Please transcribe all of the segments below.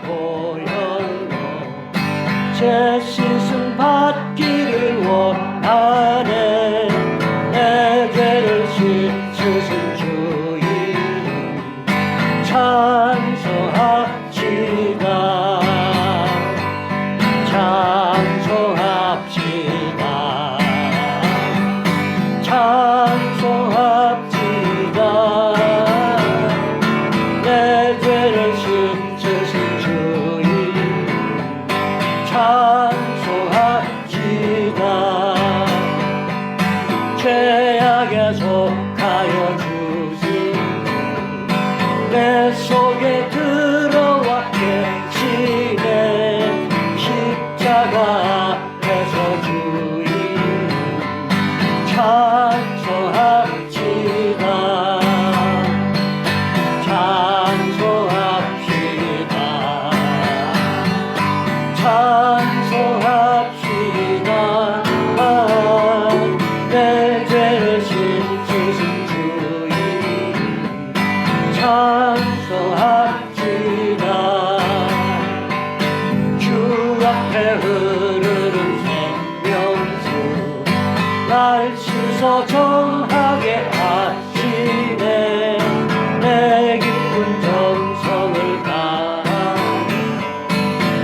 보혈로 제 씻음 받기를 원하네. 내 죄를 씻으신 주 이름 찬송합시다. 찬송합시다. 찬송합시다. 내 죄를 씻으신 주 이름 찬송합시다. 죄악에 속하여 주신 내 속에 들어와 계시네. 십자가 앞에서 주 이름 찬송합시다. 찬송합시다. 찬송합시다. 내 죄를 씻으신 주 이름 찬송합시다. 주 앞에 흐르는 생명수 날 씻어 정하게 하시네. 내 기쁜 정성을 다하니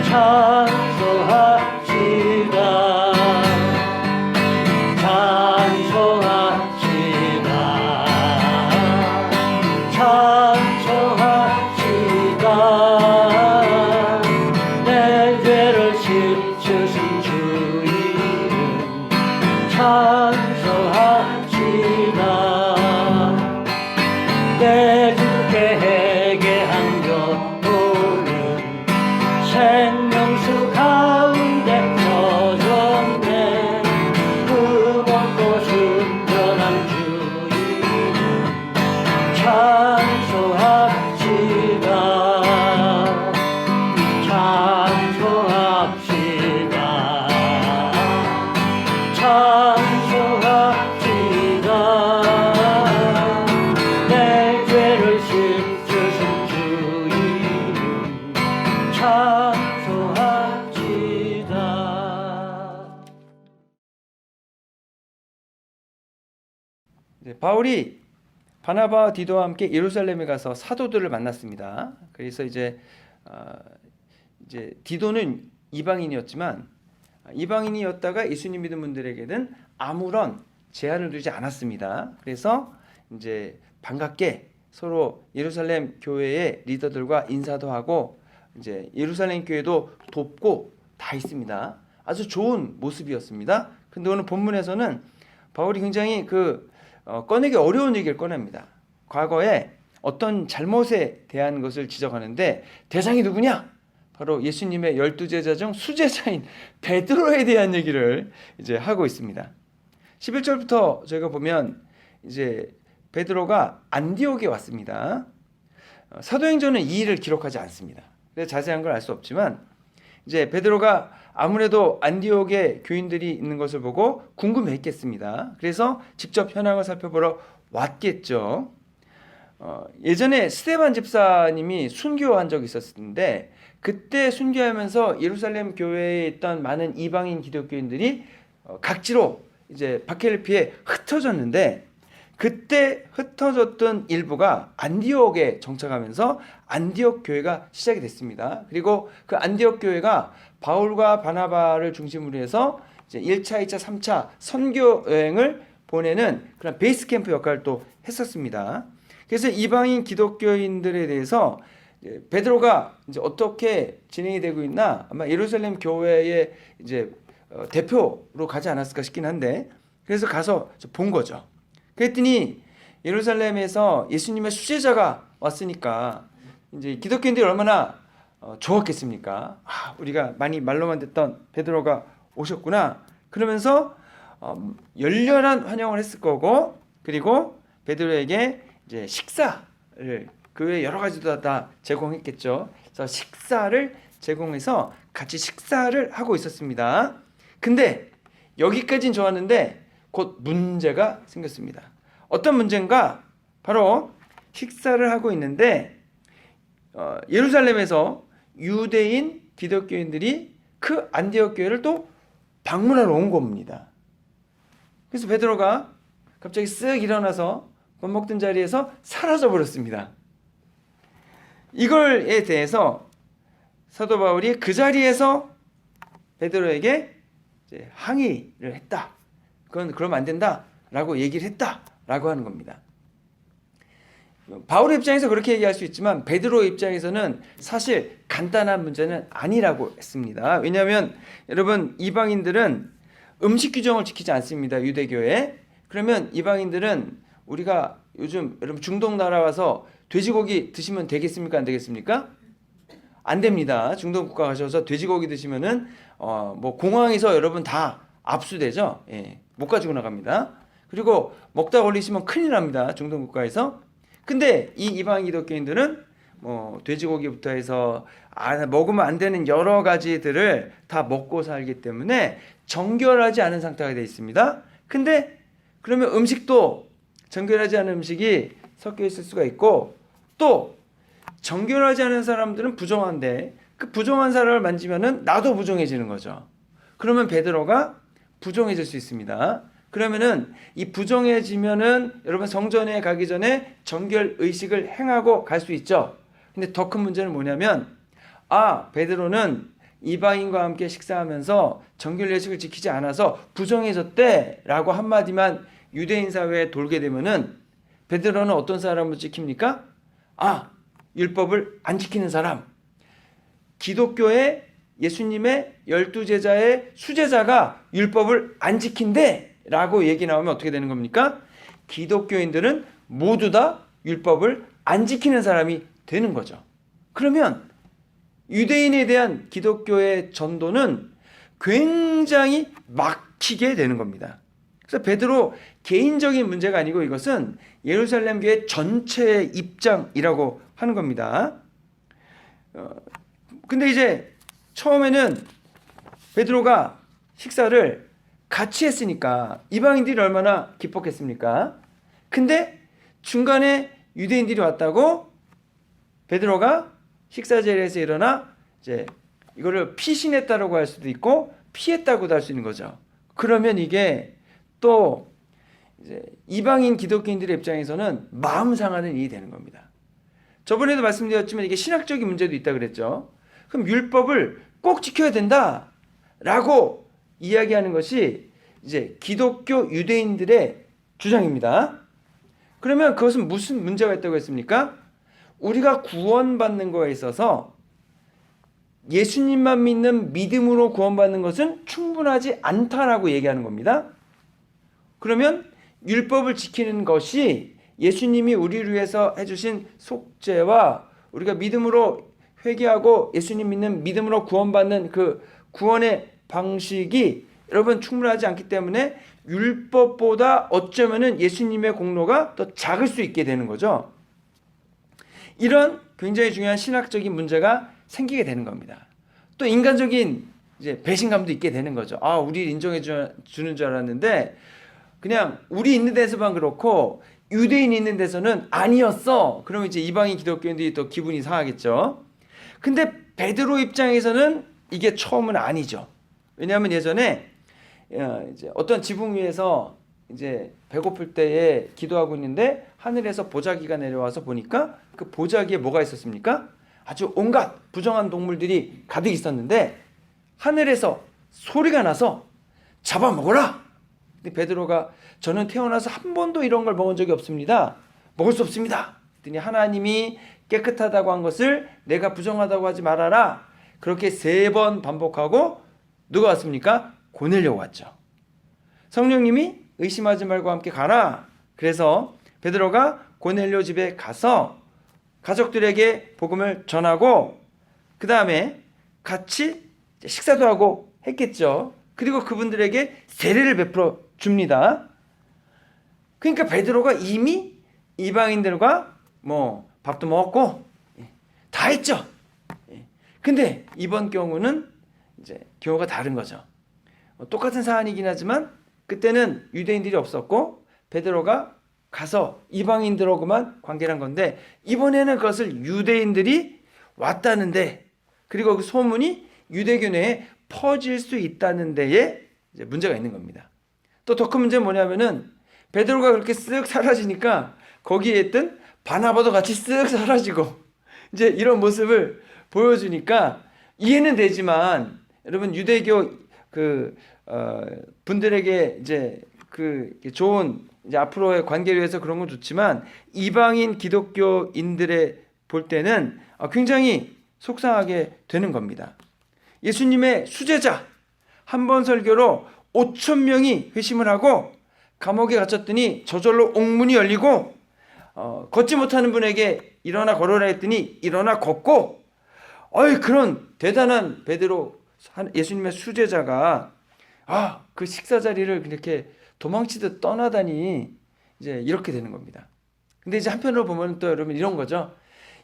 찬송합시다. 찬송합시다. 찬송합시다. 내 죄를 씻으신 주 이름 찬송합시다. 내 주께 회개한 교도는 생명수 가운데 젖었네. 흠없고 순전한 주 이름 찬송합시다. 찬송합시다. 찬송합시다. 내 죄를 씻으신 주 이름 찬송합시다. 바울이 바나바와 디도와 함께 예루살렘에 가서 사도들을 만났습니다. 그래서 이제 디도는 이방인이었지만 이방인이었다가 예수님 믿은 분들에게는 아무런 제한을 두지 않았습니다. 그래서 이제 반갑게 서로 예루살렘 교회의 리더들과 인사도 하고 이제 예루살렘 교회도 돕고 다 있습니다. 아주 좋은 모습이었습니다. 근데 오늘 본문에서는 바울이 굉장히 꺼내기 어려운 얘기를 꺼냅니다. 과거에 어떤 잘못에 대한 것을 지적하는데 대상이 누구냐? 바로 예수님의 12제자 중 수제자인 베드로에 대한 얘기를 이제 하고 있습니다. 11절부터 저희가 보면 이제 베드로가 안디옥에 왔습니다. 사도행전은 이 일을 기록하지 않습니다. 그래서 자세한 걸 알 수 없지만 이제 베드로가 아무래도 안디옥에 교인들이 있는 것을 보고 궁금했겠습니다. 그래서 직접 현황을 살펴보러 왔겠죠. 예전에 스데반 집사님이 순교한 적이 있었는데 그때 순교하면서 예루살렘 교회에 있던 많은 이방인 기독교인들이 각지로 이제 박헬리피에 흩어졌는데 그때 흩어졌던 일부가 안디옥에 정착하면서 안디옥 교회가 시작이 됐습니다. 그리고 그 안디옥 교회가 바울과 바나바를 중심으로 해서 이제 1차, 2차, 3차 선교 여행을 보내는 그런 베이스 캠프 역할을 또 했었습니다. 그래서 이방인 기독교인들에 대해서 베드로가 이제 어떻게 진행이 되고 있나 아마 예루살렘 교회의 이제 대표로 가지 않았을까 싶긴 한데 그래서 가서 본 거죠. 그랬더니 예루살렘에서 예수님의 수제자가 왔으니까 이제 기독교인들이 얼마나 좋았겠습니까? 우리가 많이 말로만 듣던 베드로가 오셨구나. 그러면서 열렬한 환영을 했을 거고 그리고 베드로에게 이제 식사를 그 외에 여러 가지도 다 제공했겠죠. 그래서 식사를 제공해서 같이 식사를 하고 있었습니다. 근데 여기까지는 좋았는데 곧 문제가 생겼습니다. 어떤 문제인가? 바로 식사를 하고 있는데 예루살렘에서 유대인 기독교인들이 그 안디옥 교회를 또 방문하러 온 겁니다. 그래서 베드로가 갑자기 쓱 일어나서 밥 먹던 자리에서 사라져 버렸습니다. 이걸에 대해서 사도 바울이 그 자리에서 베드로에게 이제 항의를 했다. 그건 그러면 안 된다라고 얘기를 했다라고 하는 겁니다. 바울의 입장에서 그렇게 얘기할 수 있지만 베드로의 입장에서는 사실 간단한 문제는 아니라고 했습니다. 왜냐하면 여러분 이방인들은 음식 규정을 지키지 않습니다. 유대교에. 그러면 이방인들은 우리가 요즘 여러분 중동 나라 와서 돼지고기 드시면 되겠습니까? 안 되겠습니까? 안 됩니다. 중동 국가 가셔서 돼지고기 드시면은 뭐 공항에서 여러분 다 압수되죠. 예, 못 가지고 나갑니다. 그리고 먹다 걸리시면 큰일 납니다. 중동 국가에서. 근데 이 이방 기독교인들은 뭐 돼지고기부터 해서 먹으면 안 되는 여러 가지들을 다 먹고 살기 때문에 정결하지 않은 상태가 되어 있습니다. 근데 그러면 음식도 정결하지 않은 음식이 섞여 있을 수가 있고 또 정결하지 않은 사람들은 부정한데 그 부정한 사람을 만지면은 나도 부정해지는 거죠. 그러면 베드로가 부정해질 수 있습니다. 그러면은 이 부정해지면은 여러분 성전에 가기 전에 정결 의식을 행하고 갈 수 있죠. 근데 더 큰 문제는 뭐냐면 베드로는 이방인과 함께 식사하면서 정결 의식을 지키지 않아서 부정해졌대라고 한마디만 유대인 사회에 돌게 되면은 베드로는 어떤 사람을 지킵니까? 율법을 안 지키는 사람. 기독교의 예수님의 12제자의 수제자가 율법을 안 지킨대 라고 얘기 나오면 어떻게 되는 겁니까? 기독교인들은 모두 다 율법을 안 지키는 사람이 되는 거죠. 그러면 유대인에 대한 기독교의 전도는 굉장히 막히게 되는 겁니다. 그래서 베드로 개인적인 문제가 아니고 이것은 예루살렘 교회 전체의 입장이라고 하는 겁니다. 근데 이제 처음에는 베드로가 식사를 같이 했으니까 이방인들이 얼마나 기뻤겠습니까? 근데 중간에 유대인들이 왔다고 베드로가 식사 자리에서 일어나 이제 이거를 피신했다라고 할 수도 있고 피했다고도 할 수 있는 거죠. 그러면 이게 또 이제 이방인 기독교인들의 입장에서는 마음 상하는 일이 되는 겁니다. 저번에도 말씀드렸지만 이게 신학적인 문제도 있다 그랬죠. 그럼 율법을 꼭 지켜야 된다라고 이야기하는 것이 이제 기독교 유대인들의 주장입니다. 그러면 그것은 무슨 문제가 있다고 했습니까? 우리가 구원받는 거에 있어서 예수님만 믿는 믿음으로 구원받는 것은 충분하지 않다라고 얘기하는 겁니다. 그러면 율법을 지키는 것이 예수님이 우리를 위해서 해주신 속죄와 우리가 믿음으로 회개하고 예수님 믿는 믿음으로 구원받는 그 구원의 방식이 여러분 충분하지 않기 때문에 율법보다 어쩌면은 예수님의 공로가 더 작을 수 있게 되는 거죠. 이런 굉장히 중요한 신학적인 문제가 생기게 되는 겁니다. 또 인간적인 이제 배신감도 있게 되는 거죠. 우리를 인정해 주는 줄 알았는데 그냥 우리 있는 데서만 그렇고 유대인 있는 데서는 아니었어. 그러면 이제 이방인 기독교인들이 또 기분이 상하겠죠. 근데 베드로 입장에서는 이게 처음은 아니죠. 왜냐하면 예전에 이제 어떤 지붕 위에서 이제 배고플 때에 기도하고 있는데 하늘에서 보자기가 내려와서 보니까 그 보자기에 뭐가 있었습니까? 아주 온갖 부정한 동물들이 가득 있었는데 하늘에서 소리가 나서 잡아먹어라. 근데 베드로가 저는 태어나서 한 번도 이런 걸 먹은 적이 없습니다. 먹을 수 없습니다. 그랬더니 하나님이 깨끗하다고 한 것을 내가 부정하다고 하지 말아라. 그렇게 3번 반복하고 누가 왔습니까? 고넬료가 왔죠. 성령님이 의심하지 말고 함께 가라. 그래서 베드로가 고넬료 집에 가서 가족들에게 복음을 전하고 그 다음에 같이 식사도 하고 했겠죠. 그리고 그분들에게 세례를 베풀어 줍니다. 그러니까 베드로가 이미 이방인들과 뭐 밥도 먹었고 다 했죠. 근데 이번 경우는 이제 경우가 다른 거죠. 똑같은 사안이긴 하지만 그때는 유대인들이 없었고 베드로가 가서 이방인들하고만 관계를 한 건데 이번에는 그것을 유대인들이 왔다는데 그리고 그 소문이 유대교 내에 퍼질 수 있다는 데에 이제 문제가 있는 겁니다. 또 더 큰 문제는 뭐냐면은 베드로가 그렇게 쓱 사라지니까 거기에 있던 바나바도 같이 쓱 사라지고 이제 이런 모습을 보여주니까 이해는 되지만 여러분 유대교 분들에게 이제 좋은 이제 앞으로의 관계를 위해서 그런 건 좋지만 이방인 기독교인들의 볼 때는 굉장히 속상하게 되는 겁니다. 예수님의 수제자 한 번 설교로 5천 명이 회심을 하고 감옥에 갇혔더니 저절로 옥문이 열리고 걷지 못하는 분에게 일어나 걸어라 했더니 일어나 걷고 그런 대단한 베드로 예수님의 수제자가 그 식사 자리를 그렇게 도망치듯 떠나다니 이제 이렇게 되는 겁니다. 근데 이제 한편으로 보면 또 여러분 이런 거죠.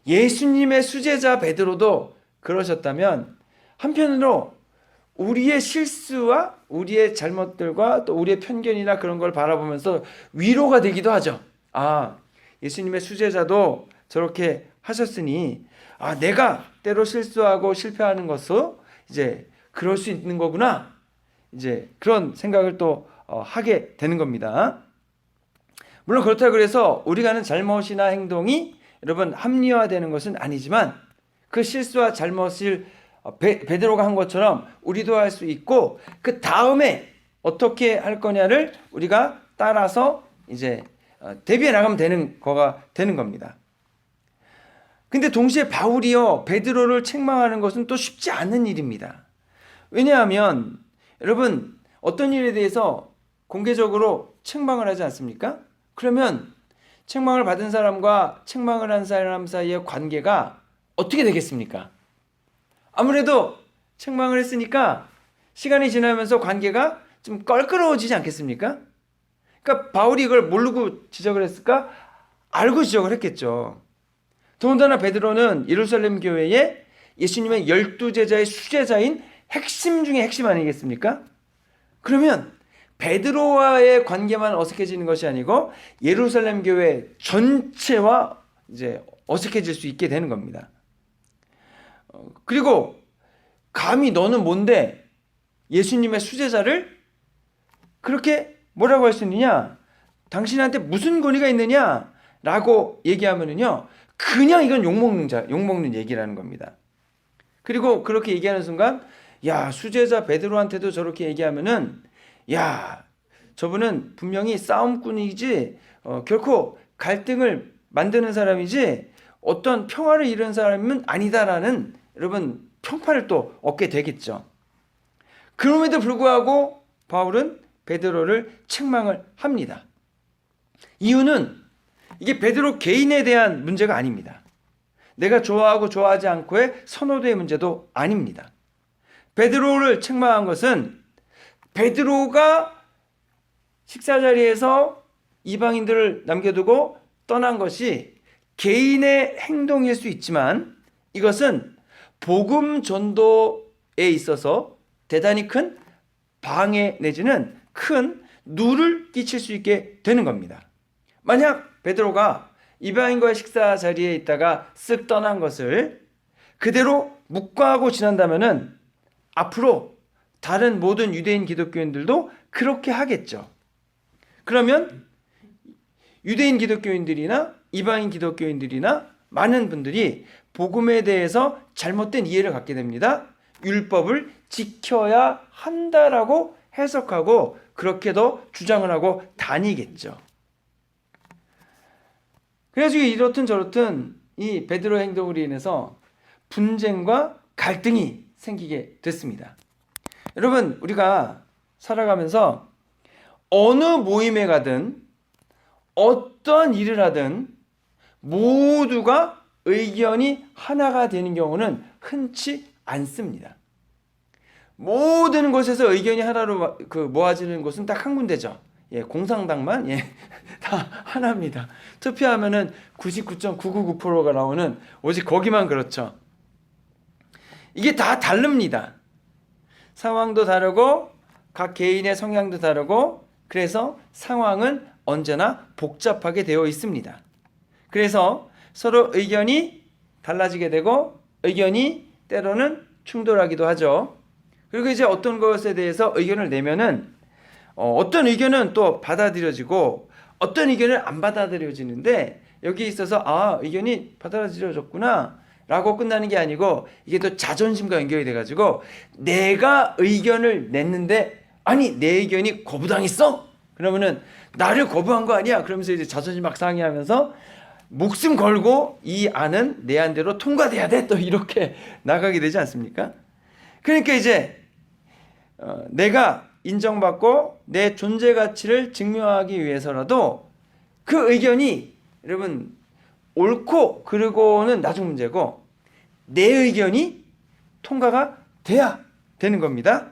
예수님의 수제자 베드로도 그러셨다면 한편으로 우리의 실수와 우리의 잘못들과 또 우리의 편견이나 그런 걸 바라보면서 위로가 되기도 하죠. 예수님의 수제자도 저렇게 하셨으니 내가 때로 실수하고 실패하는 것도 이제 그럴 수 있는 거구나. 이제 그런 생각을 또 하게 되는 겁니다. 물론 그렇다고 그래서 우리가 하는 잘못이나 행동이 여러분 합리화되는 것은 아니지만 그 실수와 잘못을 베드로가 한 것처럼 우리도 할 수 있고 그 다음에 어떻게 할 거냐를 우리가 따라서 이제 대비해 나가면 되는 거가 되는 겁니다. 근데 동시에 바울이요 베드로를 책망하는 것은 또 쉽지 않은 일입니다. 왜냐하면 여러분 어떤 일에 대해서 공개적으로 책망을 하지 않습니까? 그러면 책망을 받은 사람과 책망을 한 사람 사이의 관계가 어떻게 되겠습니까? 아무래도 책망을 했으니까 시간이 지나면서 관계가 좀 껄끄러워지지 않겠습니까? 그러니까 바울이 이걸 모르고 지적을 했을까? 알고 지적을 했겠죠. 더군다나 베드로는 예루살렘 교회에 예수님의 12제자의 수제자인 핵심 중에 핵심 아니겠습니까? 그러면 베드로와의 관계만 어색해지는 것이 아니고 예루살렘 교회 전체와 이제 어색해질 수 있게 되는 겁니다. 그리고 감히 너는 뭔데 예수님의 수제자를 그렇게 뭐라고 할 수 있느냐? 당신한테 무슨 권위가 있느냐? 라고 얘기하면은요, 그냥 이건 욕먹는 얘기라는 겁니다. 그리고 그렇게 얘기하는 순간, 야, 수제자 베드로한테도 저렇게 얘기하면은, 야, 저분은 분명히 싸움꾼이지, 결코 갈등을 만드는 사람이지, 어떤 평화를 이루는 사람은 아니다라는 여러분 평판을 또 얻게 되겠죠. 그럼에도 불구하고 바울은 베드로를 책망을 합니다. 이유는 이게 베드로 개인에 대한 문제가 아닙니다. 내가 좋아하고 좋아하지 않고의 선호도의 문제도 아닙니다. 베드로를 책망한 것은 베드로가 식사 자리에서 이방인들을 남겨두고 떠난 것이 개인의 행동일 수 있지만 이것은 복음 전도에 있어서 대단히 큰 방해 내지는 큰 누를 끼칠 수 있게 되는 겁니다. 만약 베드로가 이방인과의 식사 자리에 있다가 쓱 떠난 것을 그대로 묵과하고 지난다면은 앞으로 다른 모든 유대인 기독교인들도 그렇게 하겠죠. 그러면 유대인 기독교인들이나 이방인 기독교인들이나 많은 분들이 복음에 대해서 잘못된 이해를 갖게 됩니다. 율법을 지켜야 한다라고 해석하고 그렇게도 주장을 하고 다니겠죠. 그래가지고 이렇든 저렇든 이 베드로 행동으로 인해서 분쟁과 갈등이 생기게 됐습니다. 여러분, 우리가 살아가면서 어느 모임에 가든 어떤 일을 하든 모두가 의견이 하나가 되는 경우는 흔치 않습니다. 모든 곳에서 의견이 하나로 모아지는 곳은 딱 한 군데죠. 공산당만 다 하나입니다. 투표하면은 99.999%가 나오는 오직 거기만 그렇죠. 이게 다 다릅니다. 상황도 다르고 각 개인의 성향도 다르고 그래서 상황은 언제나 복잡하게 되어 있습니다. 그래서 서로 의견이 달라지게 되고 의견이 때로는 충돌하기도 하죠. 그리고 이제 어떤 것에 대해서 의견을 내면은 어떤 의견은 또 받아들여지고 어떤 의견은 안 받아들여지는데 여기 있어서 의견이 받아들여졌구나 라고 끝나는 게 아니고 이게 또 자존심과 연결이 돼가지고 내가 의견을 냈는데 아니 내 의견이 거부당했어? 그러면은 나를 거부한 거 아니야? 그러면서 이제 자존심 막 상해하면서 목숨 걸고 이 안은 내 안대로 통과돼야 돼 또 이렇게 나가게 되지 않습니까? 그러니까 이제 내가 인정받고 내 존재 가치를 증명하기 위해서라도 그 의견이 여러분 옳고 그르고는 나중 문제고 내 의견이 통과가 돼야 되는 겁니다.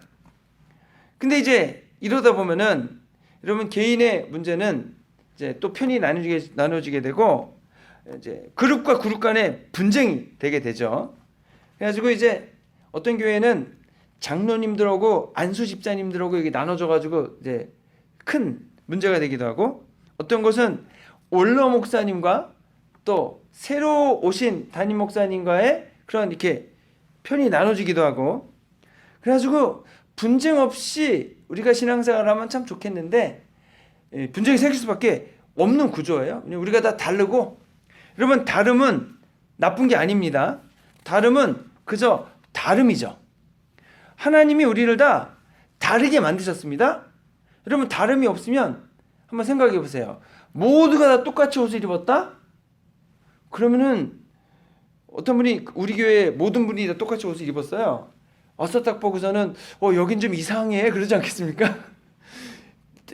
근데 이제 이러다 보면은 여러분 개인의 문제는 이제 또 편이 나눠지게 되고 이제 그룹과 그룹 간의 분쟁이 되게 되죠. 그래가지고 이제 어떤 교회는 장로님들하고 안수 집사님들하고 이게 나눠져 가지고 이제 큰 문제가 되기도 하고 어떤 곳은 올러 목사님과 또 새로 오신 담임 목사님과의 그런 이렇게 편이 나눠지기도 하고 그래가지고 분쟁 없이 우리가 신앙생활을 하면 참 좋겠는데 분쟁이 생길 수밖에 없는 구조예요. 우리가 다 다르고 여러분 다름은 나쁜 게 아닙니다. 다름은 그저 다름이죠. 하나님이 우리를 다 다르게 만드셨습니다. 여러분 다름이 없으면 한번 생각해 보세요. 모두가 다 똑같이 옷을 입었다? 그러면은 어떤 분이 우리 교회 모든 분이 다 똑같이 옷을 입었어요. 와서 딱 보고서는 여긴 좀 이상해 그러지 않겠습니까?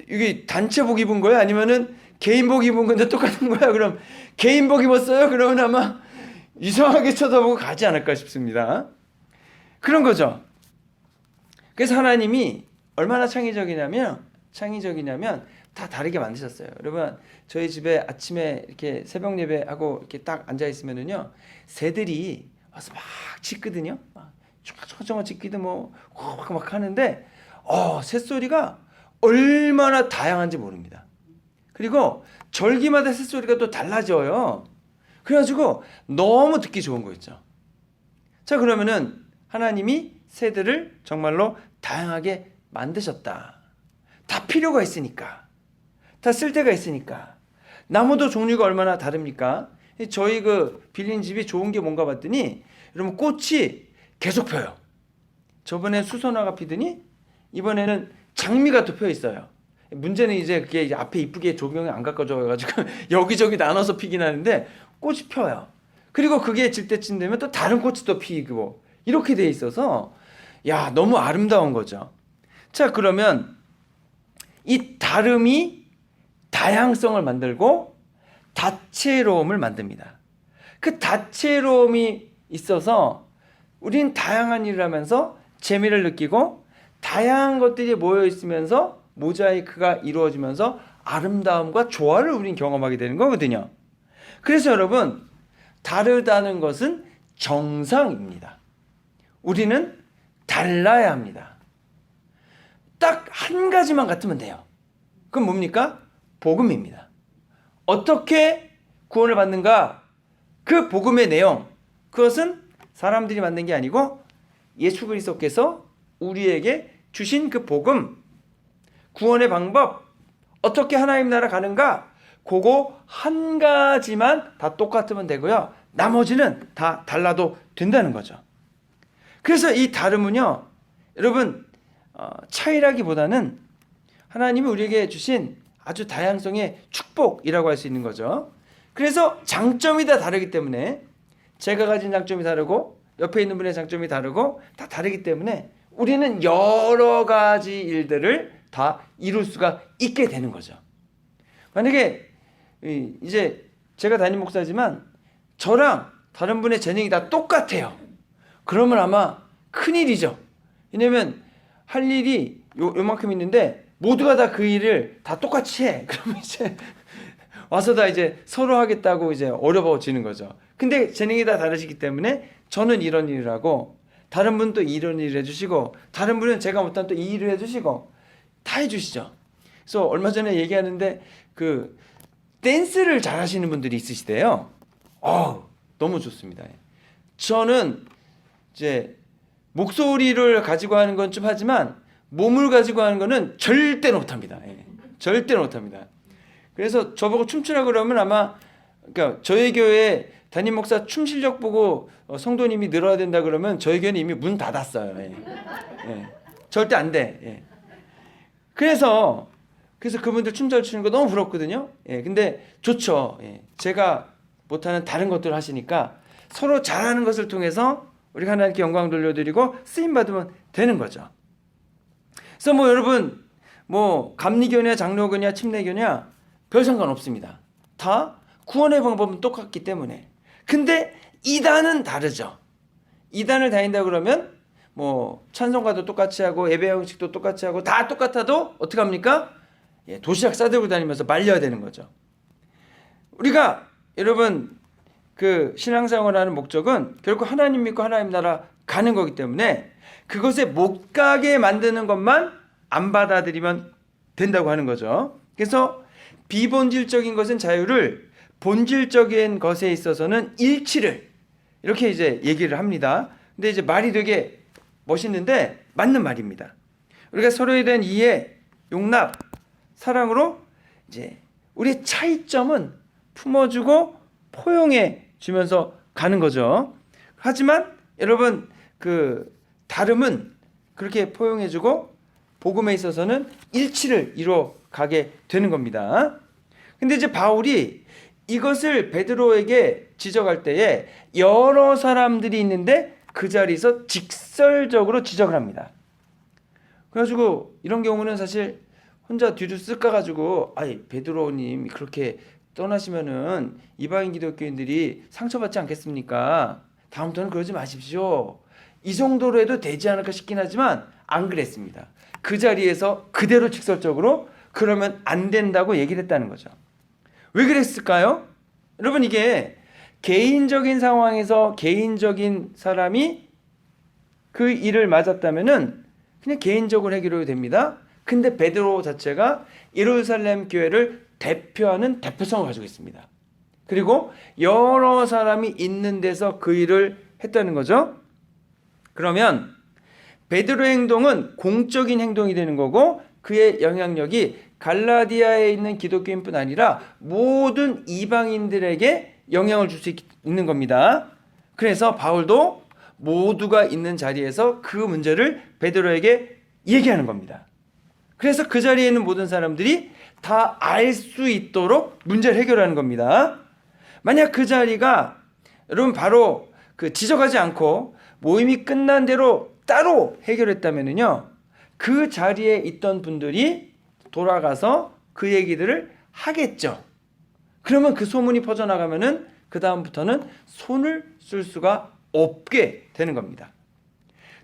이게 단체복 입은 거야? 아니면은 개인복 입은 건데 똑같은 거야? 그럼 개인복 입었어요? 그러면 아마 이상하게 쳐다보고 가지 않을까 싶습니다. 그런 거죠. 그래서 하나님이 얼마나 창의적이냐면 다 다르게 만드셨어요. 여러분 저희 집에 아침에 이렇게 새벽 예배하고 이렇게 딱 앉아 있으면은요 새들이 와서 막 짖거든요. 막 쫑쫑쫑 짖기도 막 하는데 새소리가 얼마나 다양한지 모릅니다. 그리고 절기마다 새소리가 또 달라져요. 그래가지고 너무 듣기 좋은 거 있죠. 자 그러면은 하나님이 새들을 정말로 다양하게 만드셨다. 다 필요가 있으니까. 다 쓸데가 있으니까. 나무도 종류가 얼마나 다릅니까? 저희 그 빌린 집이 좋은 게 뭔가 봤더니 여러분 꽃이 계속 펴요. 저번에 수선화가 피더니 이번에는 장미가 또 펴 있어요. 문제는 이제 그게 이제 앞에 이쁘게 조명이 안 가까워져가지고 여기저기 나눠서 피긴 하는데 꽃이 펴요. 그리고 그게 질 때쯤 되면 또 다른 꽃이 또 피고 이렇게 돼 있어서 너무 아름다운 거죠. 자 그러면 이 다름이 다양성을 만들고 다채로움을 만듭니다. 그 다채로움이 있어서 우린 다양한 일을 하면서 재미를 느끼고 다양한 것들이 모여 있으면서 모자이크가 이루어지면서 아름다움과 조화를 우린 경험하게 되는 거거든요. 그래서 여러분 다르다는 것은 정상입니다. 우리는 달라야 합니다. 딱 한 가지만 같으면 돼요. 그럼 뭡니까? 복음입니다. 어떻게 구원을 받는가? 그 복음의 내용, 그것은 사람들이 만든 게 아니고 예수 그리스도께서 우리에게 주신 그 복음, 구원의 방법, 어떻게 하나님 나라 가는가? 그거 한 가지만 다 똑같으면 되고요. 나머지는 다 달라도 된다는 거죠. 그래서 이 다름은요, 여러분 차이라기보다는 하나님이 우리에게 주신 아주 다양성의 축복이라고 할 수 있는 거죠. 그래서 장점이 다 다르기 때문에 제가 가진 장점이 다르고 옆에 있는 분의 장점이 다르고 다 다르기 때문에 우리는 여러 가지 일들을 다 이룰 수가 있게 되는 거죠. 만약에 이제 제가 담임 목사지만 저랑 다른 분의 재능이 다 똑같아요. 그러면 아마 큰일이죠. 왜냐면 할 일이 요만큼 있는데 모두가 다 그 일을 다 똑같이 해. 그러면 이제 와서 다 이제 서로 하겠다고 이제 어려워지는 거죠. 근데 재능이 다 다르시기 때문에 저는 이런 일을 하고 다른 분은 또 이런 일을 해주시고 다른 분은 제가 못한 또 이 일을 해주시고 다 해주시죠. 그래서 얼마 전에 얘기하는데 그 댄스를 잘하시는 분들이 있으시대요. 너무 좋습니다. 저는 이제 목소리를 가지고 하는 건 좀 하지만 몸을 가지고 하는 거는 절대 못합니다. 예. 절대 못합니다. 그래서 저보고 춤추라 그러면 아마 그러니까 저희 교회 담임 목사 춤 실력 보고 성도님이 늘어야 된다 그러면 저희 교회는 이미 문 닫았어요. 예. 예. 절대 안 돼. 예. 그래서 그분들 춤 잘 추는 거 너무 부럽거든요. 예. 근데 좋죠. 예. 제가 못하는 다른 것들을 하시니까 서로 잘하는 것을 통해서 우리가 하나님께 영광 돌려드리고 쓰임 받으면 되는 거죠. 그래서 뭐 여러분 뭐 감리교냐 장로교냐 침례교냐 별 상관없습니다. 다 구원의 방법은 똑같기 때문에. 근데 이단은 다르죠. 이단을 다닌다 그러면 뭐 찬송가도 똑같이 하고 예배 형식도 똑같이 하고 다 똑같아도 어떻게 합니까? 예, 도시락 싸들고 다니면서 말려야 되는 거죠. 우리가 여러분 그 신앙생활하는 목적은 결국 하나님 믿고 하나님 나라 가는 거기 때문에 그것에 못 가게 만드는 것만 안 받아들이면 된다고 하는 거죠. 그래서 비본질적인 것은 자유를, 본질적인 것에 있어서는 일치를 이렇게 이제 얘기를 합니다. 근데 이제 말이 되게 멋있는데 맞는 말입니다. 우리가 서로에 대한 이해, 용납, 사랑으로 이제 우리의 차이점은 품어주고 포용해 주면서 가는 거죠. 하지만 여러분 그 다름은 그렇게 포용해주고 복음에 있어서는 일치를 이루어 가게 되는 겁니다. 근데 이제 바울이 이것을 베드로에게 지적할 때에 여러 사람들이 있는데 그 자리에서 직설적으로 지적을 합니다. 그래가지고 이런 경우는 사실 혼자 뒤로 쓱 가가지고 아이 베드로님 그렇게 떠나시면은 이방인 기독교인들이 상처받지 않겠습니까? 다음부터는 그러지 마십시오. 이 정도로 해도 되지 않을까 싶긴 하지만 안 그랬습니다. 그 자리에서 그대로 직설적으로 그러면 안 된다고 얘기를 했다는 거죠. 왜 그랬을까요? 여러분 이게 개인적인 상황에서 개인적인 사람이 그 일을 맞았다면은 그냥 개인적으로 해결해도 됩니다. 근데 베드로 자체가 예루살렘 교회를 대표하는 대표성을 가지고 있습니다. 그리고 여러 사람이 있는 데서 그 일을 했다는 거죠. 그러면 베드로의 행동은 공적인 행동이 되는 거고 그의 영향력이 갈라디아에 있는 기독교인뿐 아니라 모든 이방인들에게 영향을 줄 수 있는 겁니다. 그래서 바울도 모두가 있는 자리에서 그 문제를 베드로에게 얘기하는 겁니다. 그래서 그 자리에 있는 모든 사람들이 다 알 수 있도록 문제를 해결하는 겁니다. 만약 그 자리가 여러분 바로 그 지적하지 않고 모임이 끝난 대로 따로 해결했다면요, 그 자리에 있던 분들이 돌아가서 그 얘기들을 하겠죠. 그러면 그 소문이 퍼져나가면은 그 다음부터는 손을 쓸 수가 없게 되는 겁니다.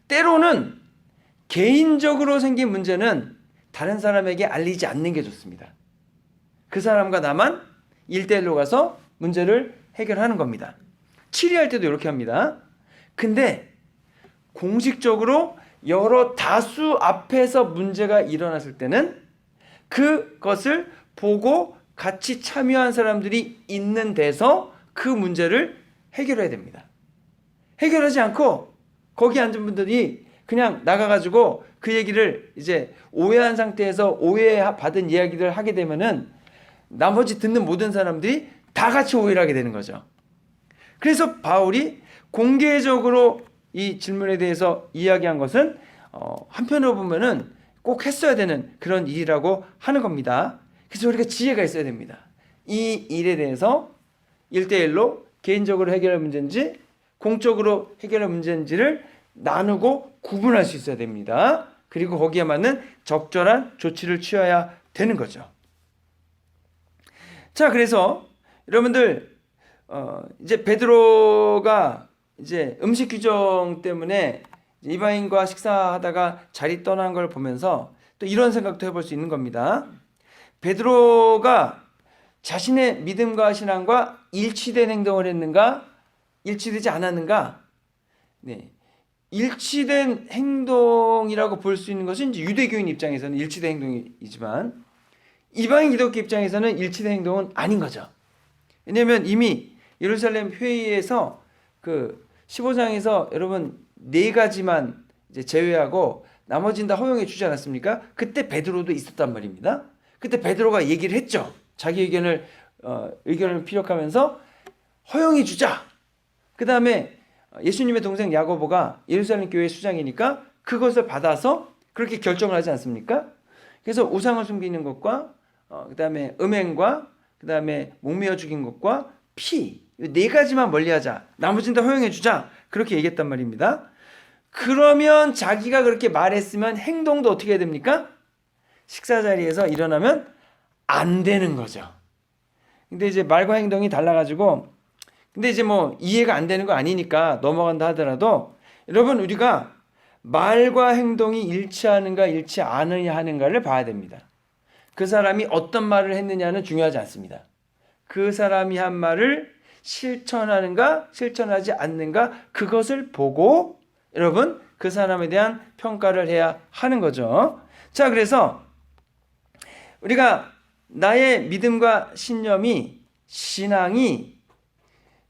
때로는 개인적으로 생긴 문제는 다른 사람에게 알리지 않는 게 좋습니다. 그 사람과 나만 1대1로 가서 문제를 해결하는 겁니다. 치리할 때도 이렇게 합니다. 근데 공식적으로 여러 다수 앞에서 문제가 일어났을 때는 그것을 보고 같이 참여한 사람들이 있는 데서 그 문제를 해결해야 됩니다. 해결하지 않고 거기 앉은 분들이 그냥 나가가지고 그 얘기를 이제 오해한 상태에서 오해받은 이야기를 하게 되면은 나머지 듣는 모든 사람들이 다 같이 오해를 하게 되는 거죠. 그래서 바울이 공개적으로 이 질문에 대해서 이야기한 것은 한편으로 보면은 꼭 했어야 되는 그런 일이라고 하는 겁니다. 그래서 우리가 지혜가 있어야 됩니다. 이 일에 대해서 1대1로 개인적으로 해결할 문제인지 공적으로 해결할 문제인지를 나누고 구분할 수 있어야 됩니다. 그리고 거기에 맞는 적절한 조치를 취해야 되는 거죠. 자, 그래서 여러분들 이제 베드로가 이제 음식 규정 때문에 이방인과 식사하다가 자리 떠난 걸 보면서 또 이런 생각도 해볼 수 있는 겁니다. 베드로가 자신의 믿음과 신앙과 일치된 행동을 했는가? 일치되지 않았는가? 네. 일치된 행동이라고 볼 수 있는 것은 이제 유대교인 입장에서는 일치된 행동이지만 이방인 기독교 입장에서는 일치된 행동은 아닌 거죠. 왜냐하면 이미 예루살렘 회의에서 그 15장에서 여러분 네 가지만 이제 제외하고 나머지는 다 허용해 주지 않았습니까? 그때 베드로도 있었단 말입니다. 그때 베드로가 얘기를 했죠. 자기 의견을 피력하면서 허용해 주자. 그 다음에 예수님의 동생 야고보가 예루살렘 교회 수장이니까 그것을 받아서 그렇게 결정을 하지 않습니까? 그래서 우상을 숨기는 것과 그 다음에 음행과 그 다음에 목매어 죽인 것과 피, 네 가지만 멀리하자. 나머지는 다 허용해 주자. 그렇게 얘기했단 말입니다. 그러면 자기가 그렇게 말했으면 행동도 어떻게 해야 됩니까? 식사 자리에서 일어나면 안 되는 거죠. 근데 이제 말과 행동이 달라가지고, 근데 이제 뭐 이해가 안 되는 거 아니니까 넘어간다 하더라도, 여러분 우리가 말과 행동이 일치하는가 일치 않느냐를 봐야 됩니다. 그 사람이 어떤 말을 했느냐는 중요하지 않습니다. 그 사람이 한 말을 실천하는가 실천하지 않는가 그것을 보고 여러분 그 사람에 대한 평가를 해야 하는 거죠. 자, 그래서 우리가 나의 믿음과 신앙이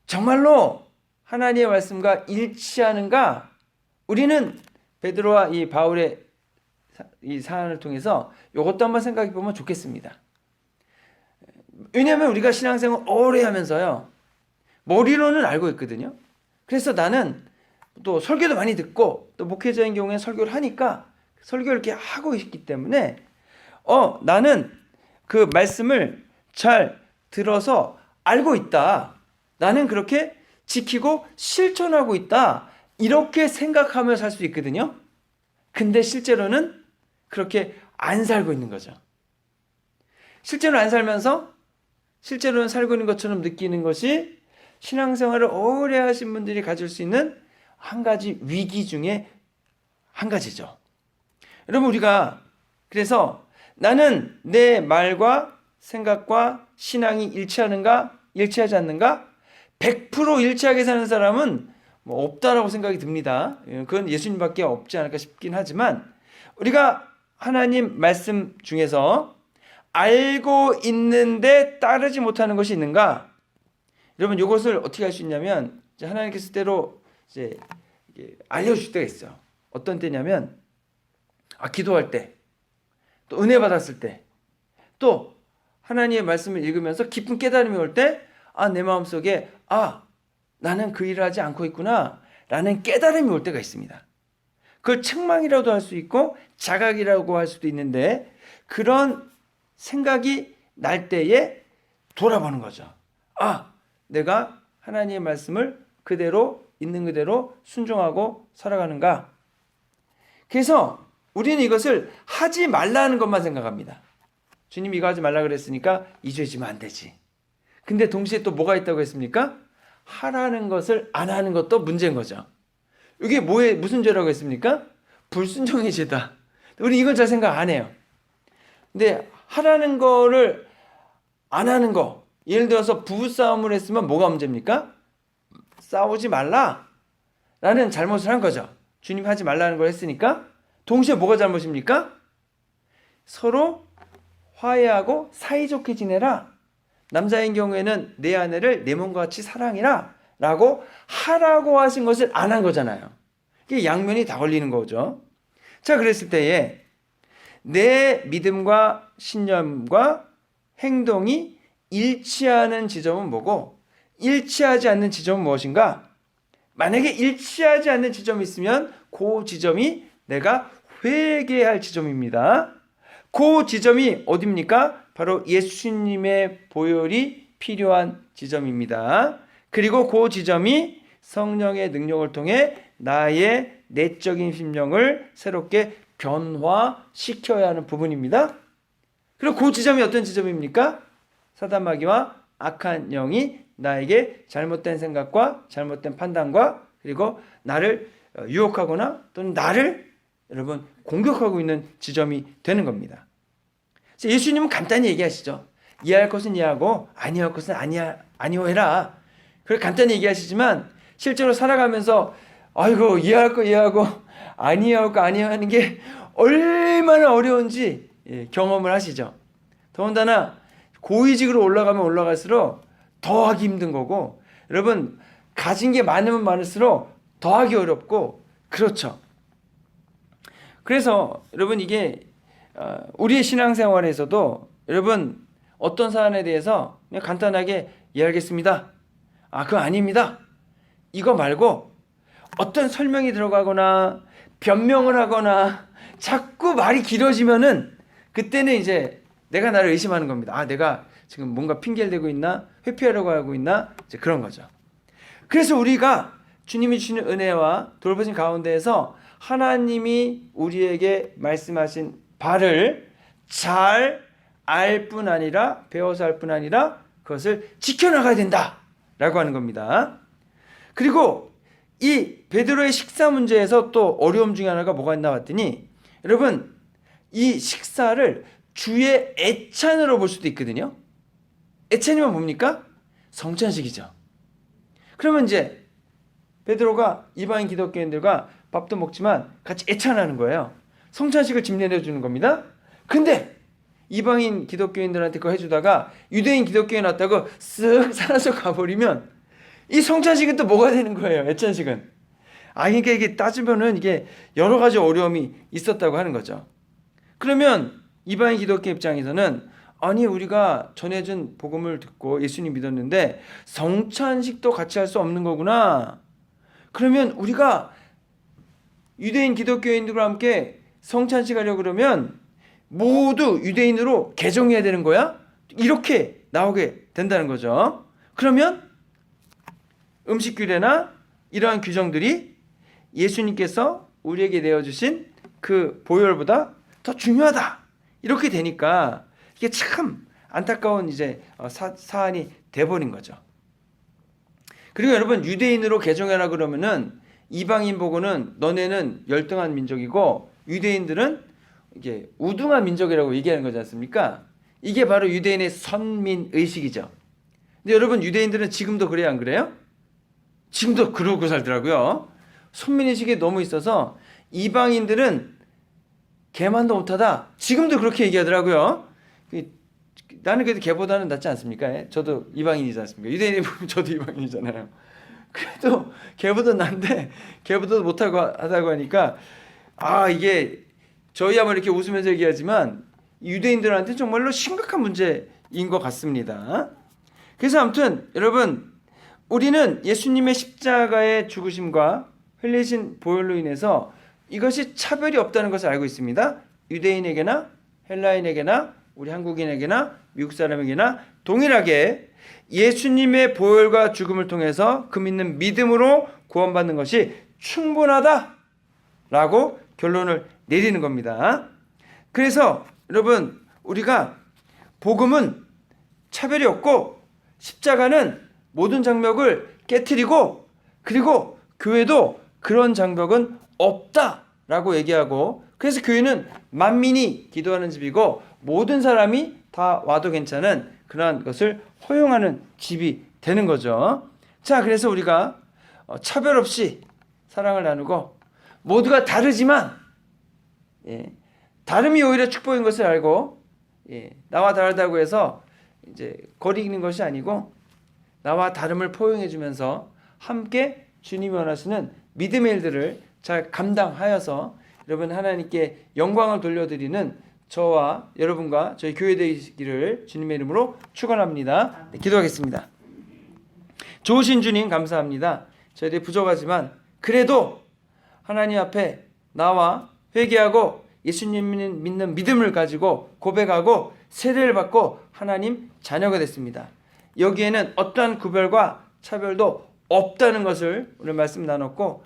정말로 하나님의 말씀과 일치하는가? 우리는 베드로와 이 바울의 이 사안을 통해서 이것도 한번 생각해 보면 좋겠습니다. 왜냐하면 우리가 신앙생활 오래 하면서요, 머리로는 알고 있거든요. 그래서 나는 또 설교도 많이 듣고 또 목회자인 경우에 설교를 하니까 설교를 이렇게 하고 있기 때문에 나는 그 말씀을 잘 들어서 알고 있다. 나는 그렇게 지키고 실천하고 있다. 이렇게 생각하며 살 수 있거든요. 근데 실제로는 그렇게 안 살고 있는 거죠. 실제로 안 살면서 실제로는 살고 있는 것처럼 느끼는 것이 신앙생활을 오래 하신 분들이 가질 수 있는 한 가지 위기 중에 한 가지죠. 여러분 우리가 그래서 나는 내 말과 생각과 신앙이 일치하는가 일치하지 않는가 100% 일치하게 사는 사람은 뭐 없다라고 생각이 듭니다. 그건 예수님밖에 없지 않을까 싶긴 하지만 우리가 하나님 말씀 중에서 알고 있는데 따르지 못하는 것이 있는가? 여러분 이것을 어떻게 할 수 있냐면 하나님께서 때로 이제 알려주실 때가 있어요. 어떤 때냐면 기도할 때, 또 은혜 받았을 때, 또 하나님의 말씀을 읽으면서 깊은 깨달음이 올 때, 내 마음속에 나는 그 일을 하지 않고 있구나 라는 깨달음이 올 때가 있습니다. 그걸 책망이라도 할 수 있고 자각이라고 할 수도 있는데 그런 생각이 날 때에 돌아보는 거죠. 내가 하나님의 말씀을 그대로 있는 그대로 순종하고 살아가는가? 그래서 우리는 이것을 하지 말라는 것만 생각합니다. 주님이 이거 하지 말라 그랬으니까 이 죄 지면 안 되지. 근데 동시에 또 뭐가 있다고 했습니까? 하라는 것을 안 하는 것도 문제인 거죠. 이게 무슨 죄라고 했습니까? 불순종의 죄다. 우리 이걸 잘 생각 안 해요. 근데 하라는 거를 안 하는 거, 예를 들어서 부부싸움을 했으면 뭐가 문제입니까? 싸우지 말라 라는 잘못을 한 거죠. 주님 하지 말라는 걸 했으니까. 동시에 뭐가 잘못입니까? 서로 화해하고 사이좋게 지내라. 남자인 경우에는 내 아내를 내 몸과 같이 사랑해라 라고 하라고 하신 것을 안 한 거잖아요. 이게 양면이 다 걸리는 거죠. 자, 그랬을 때에 내 믿음과 신념과 행동이 일치하는 지점은 뭐고 일치하지 않는 지점은 무엇인가? 만약에 일치하지 않는 지점이 있으면 그 지점이 내가 회개할 지점입니다. 그 지점이 어디입니까? 바로 예수님의 보혈이 필요한 지점입니다. 그리고 그 지점이 성령의 능력을 통해 나의 내적인 심령을 새롭게 변화시켜야 하는 부분입니다. 그리고 그 지점이 어떤 지점입니까? 사단마귀와 악한 영이 나에게 잘못된 생각과 잘못된 판단과 그리고 나를 유혹하거나 또는 나를 여러분 공격하고 있는 지점이 되는 겁니다. 예수님은 간단히 얘기하시죠. 이해할 것은 이해하고 아니할 것은 아니오해라. 그렇게 간단히 얘기하시지만 실제로 살아가면서 이해할 거 이해하고 아니할 거 아니하는 게 얼마나 어려운지 경험을 하시죠. 더군다나 고위직으로 올라가면 올라갈수록 더 하기 힘든 거고 여러분 가진 게 많으면 많을수록 더하기 어렵고 그렇죠. 그래서 여러분 이게 우리의 신앙생활에서도 여러분 어떤 사안에 대해서 그냥 간단하게 이해하겠습니다. 그거 아닙니다. 이거 말고 어떤 설명이 들어가거나 변명을 하거나 자꾸 말이 길어지면은 그때는 이제 내가 나를 의심하는 겁니다. 내가 지금 뭔가 핑계를 대고 있나? 회피하려고 하고 있나? 이제 그런 거죠. 그래서 우리가 주님이 주시는 은혜와 돌보신 가운데에서 하나님이 우리에게 말씀하신 바를 잘 알 뿐 아니라 배워서 알 뿐 아니라 그것을 지켜나가야 된다라고 하는 겁니다. 그리고 이 베드로의 식사 문제에서 또 어려움 중에 하나가 뭐가 있나 봤더니 여러분 이 식사를 주의 애찬으로 볼 수도 있거든요. 애찬이면 뭡니까? 성찬식이죠. 그러면 이제 베드로가 이방인 기독교인들과 밥도 먹지만 같이 애찬하는 거예요. 성찬식을 집례해 주는 겁니다. 근데 이방인 기독교인들한테 그거 해주다가 유대인 기독교인 왔다고 쓱 사라져 가버리면 이 성찬식은 또 뭐가 되는 거예요? 애찬식은. 그러니까 이게 따지면은 이게 여러 가지 어려움이 있었다고 하는 거죠. 그러면 이방인 기독교 입장에서는 아니 우리가 전해준 복음을 듣고 예수님 믿었는데 성찬식도 같이 할 수 없는 거구나. 그러면 우리가 유대인 기독교인들과 함께 성찬식 하려고 그러면 모두 유대인으로 개종해야 되는 거야? 이렇게 나오게 된다는 거죠. 그러면 음식 규례나 이러한 규정들이 예수님께서 우리에게 내어주신 그 보혈보다 더 중요하다. 이렇게 되니까 이게 참 안타까운 이제 사안이 돼버린 거죠. 그리고 여러분 유대인으로 개종하라 그러면은 이방인 보고는 너네는 열등한 민족이고 유대인들은 이게 우등한 민족이라고 얘기하는 거지 않습니까? 이게 바로 유대인의 선민 의식이죠. 근데 여러분 유대인들은 지금도 그래요, 안 그래요? 지금도 그러고 살더라고요. 선민 의식이 너무 있어서 이방인들은 개만도 못하다. 지금도 그렇게 얘기하더라고요. 나는 그래도 개보다는 낫지 않습니까? 저도 이방인이지 않습니까? 유대인이 보면 저도 이방인이잖아요. 그래도 개보다 난데 개보다도 못하고 하다고 하니까 이게 저희야 뭐 이렇게 웃으면서 얘기하지만 유대인들한테 정말로 심각한 문제인 것 같습니다. 그래서 아무튼 여러분 우리는 예수님의 십자가의 죽으심과 흘리신 보혈로 인해서 이것이 차별이 없다는 것을 알고 있습니다. 유대인에게나 헬라인에게나 우리 한국인에게나 미국 사람에게나 동일하게 예수님의 보혈과 죽음을 통해서 그 믿는 믿음으로 구원받는 것이 충분하다라고 결론을 내리는 겁니다. 그래서 여러분 우리가 복음은 차별이 없고 십자가는 모든 장벽을 깨트리고 그리고 교회도 그런 장벽은 없다라고 얘기하고 그래서 교회는 만민이 기도하는 집이고 모든 사람이 다 와도 괜찮은 그러한 것을 허용하는 집이 되는 거죠. 자, 그래서 우리가 차별 없이 사랑을 나누고 모두가 다르지만 다름이 오히려 축복인 것을 알고 나와 다르다고 해서 이제 거리는 것이 아니고 나와 다름을 포용해 주면서 함께 주님이 원하시는 믿음의 일들을 잘 감당하여서 여러분 하나님께 영광을 돌려드리는 저와 여러분과 저희 교회 되시기를 주님의 이름으로 축원합니다. 기도하겠습니다. 좋으신 주님 감사합니다. 저희들이 부족하지만 그래도 하나님 앞에 나와 회개하고 예수님 믿는 믿음을 가지고 고백하고 세례를 받고 하나님 자녀가 됐습니다. 여기에는 어떠한 구별과 차별도 없다는 것을 오늘 말씀 나눴고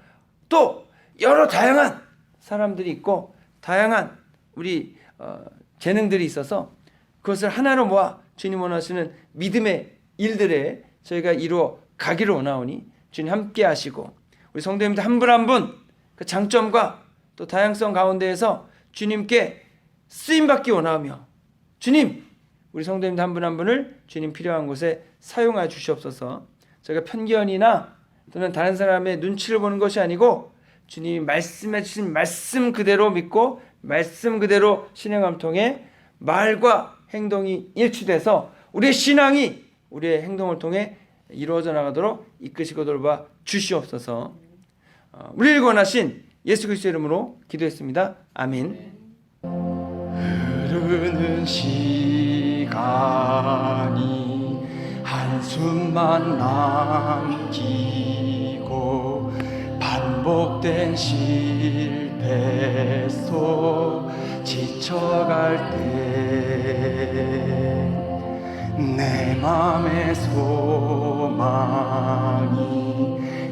또 여러 다양한 사람들이 있고 다양한 우리 재능들이 있어서 그것을 하나로 모아 주님 원하시는 믿음의 일들에 저희가 이루어 가기를 원하오니 주님 함께 하시고 우리 성도님들 한 분 한 분 그 장점과 또 다양성 가운데에서 주님께 쓰임받기 원하며 주님 우리 성도님들 한 분 한 분을 주님 필요한 곳에 사용하여 주시옵소서. 저희가 편견이나 또는 다른 사람의 눈치를 보는 것이 아니고 주님이 말씀해 주신 말씀 그대로 믿고 말씀 그대로 실행함 통해 말과 행동이 일치돼서 우리의 신앙이 우리의 행동을 통해 이루어져 나가도록 이끄시고 돌봐 주시옵소서. 우리를 구원하신 예수 그리스도의 이름으로 기도했습니다. 아멘. 흐르는 시간이 한숨만 남기고 반복된 실패 속 지쳐갈 때 내 맘의 소망이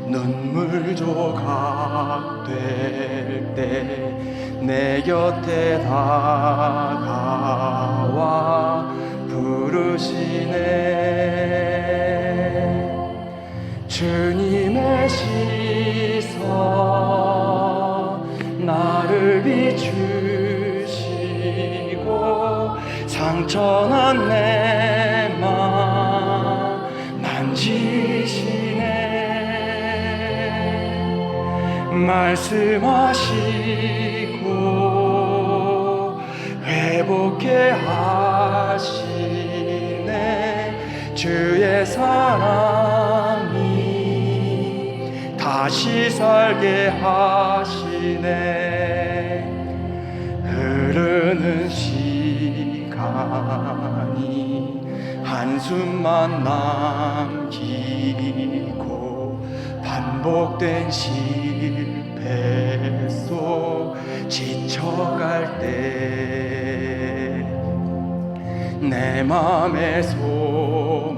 눈물 조각 될 때 내 곁에 다가와 부르시네. 주님의 시선 나를 비추시고 상처난 내 맘 만지시네. 말씀하시고 회복해 하시네. 주의 사랑이 다시 살게 하시네. 흐르는 시간이 한숨만 남기고 반복된 실패 속 지쳐갈 때 내 맘의 소망이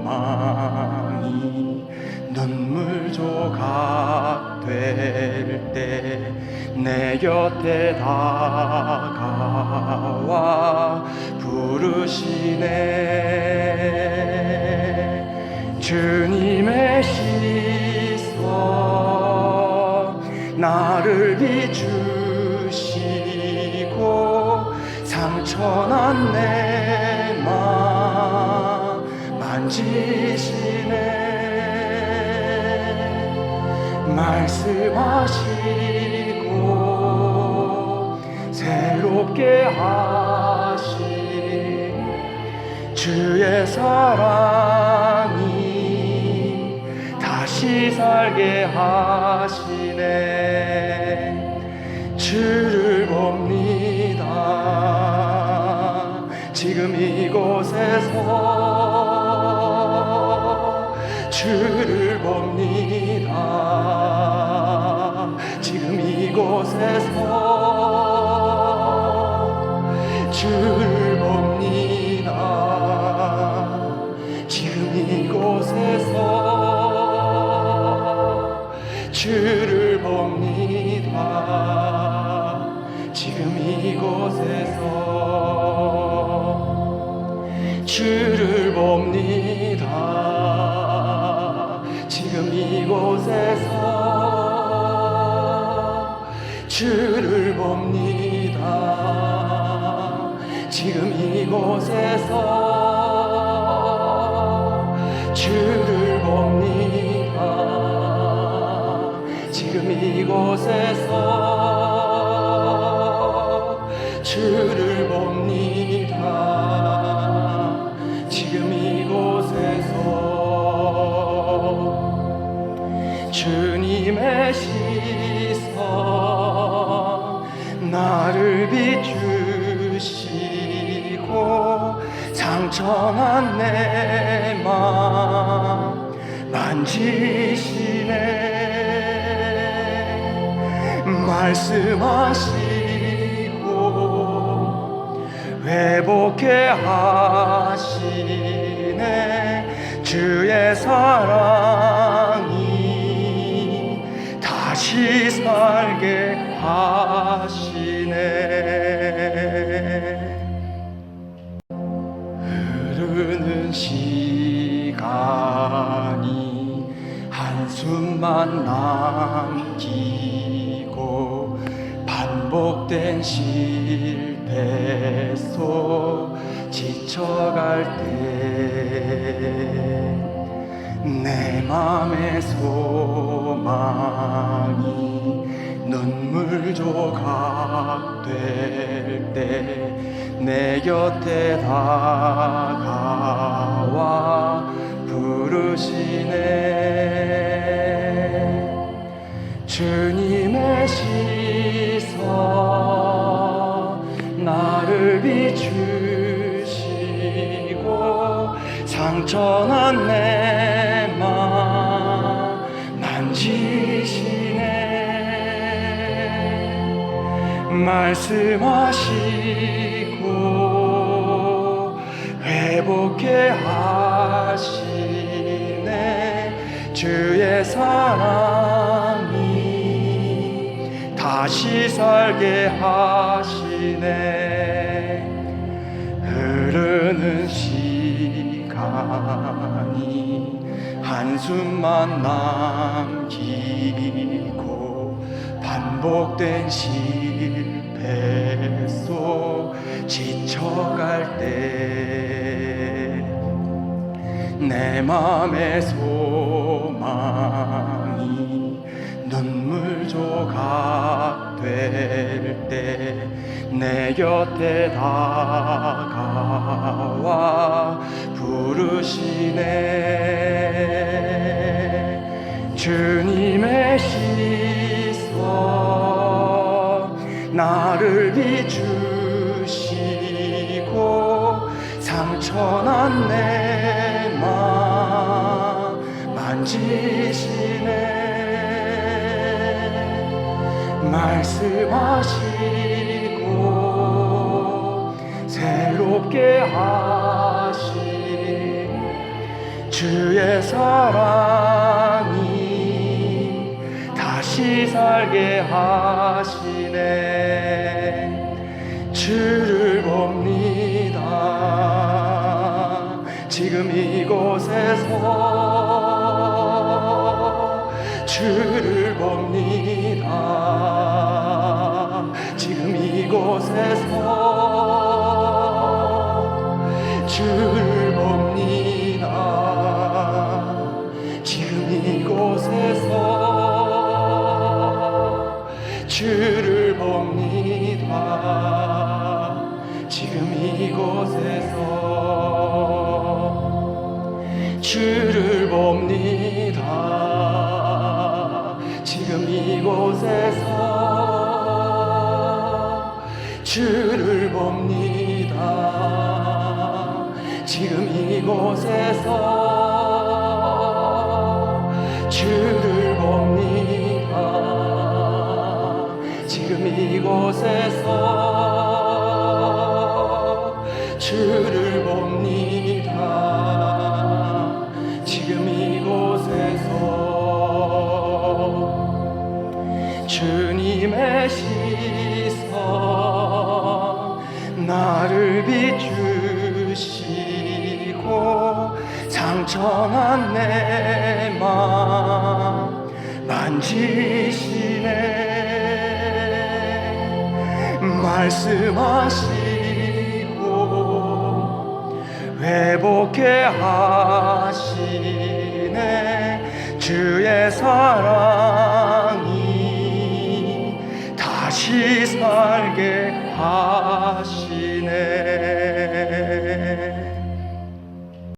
눈물 조각 될 때 내 곁에 다가와 부르시네. 주님의 시선 나를 비추시고 상처난 내 맘 만지시네. 말씀하시고 새롭게 하시네. 주의 사랑이 다시 살게 하시네. 주를 봅니다. 지금 이곳에서 주를 봅니다. 지금 이곳에서 주를 봅니다. 지금 이곳에서 주를 봅니다. 지금 이곳에서 주를 봅니다. 지금 이곳에서 주를 봅니다. 지금 이곳에서 주를 봅니다. 지금 이곳에서 주를 봅니다. 지금 이곳에서 주님의 시선 나를 비추시고 상처난 내 맘 만지시네. 말씀하시고 회복해 하시네. 주의 사랑이 다시 살게 하시네. 흐르는 시간이 한숨만 남기고 반복된 실패 속 지쳐갈 때 내 맘의 소망이 눈물 조각 될 때 내 곁에 다가와 부르시네. 주님의 시선 나를 비추시고 상처난 내 맘 만지시네. 말씀하시고 회복해 하시네. 주의 사랑이 다시 살게 하시네. 흐르는 시간이 한숨만 남기고 반복된 실패 속 지쳐갈 때 내 맘의 소망이 눈물 조각 될 때 내 곁에 다가와 부르시네. 주님의 시선 나를 비추시고 상처난 내 맘 만지시네. 말씀하시고 새롭게 하신 주의 사랑이 다시 살게 하시네. 주를 봅니다. 지금 이곳에서 주를 봅니다. 지금 이곳에서 주를 봅니다. 지금 이곳에서 주를 봅니다. 지금 이곳에서 주를 봅니다. 지금 이곳에서 주를 봅니다. 지금 이곳에서 주를 봅니다. 지금 이곳에서 주를 봅니다. 지금 이곳에서 주님의 시선 나를 비추시고 상처난 내 맘 만지시네. 말씀하시고 회복해 하시네. 주의 사랑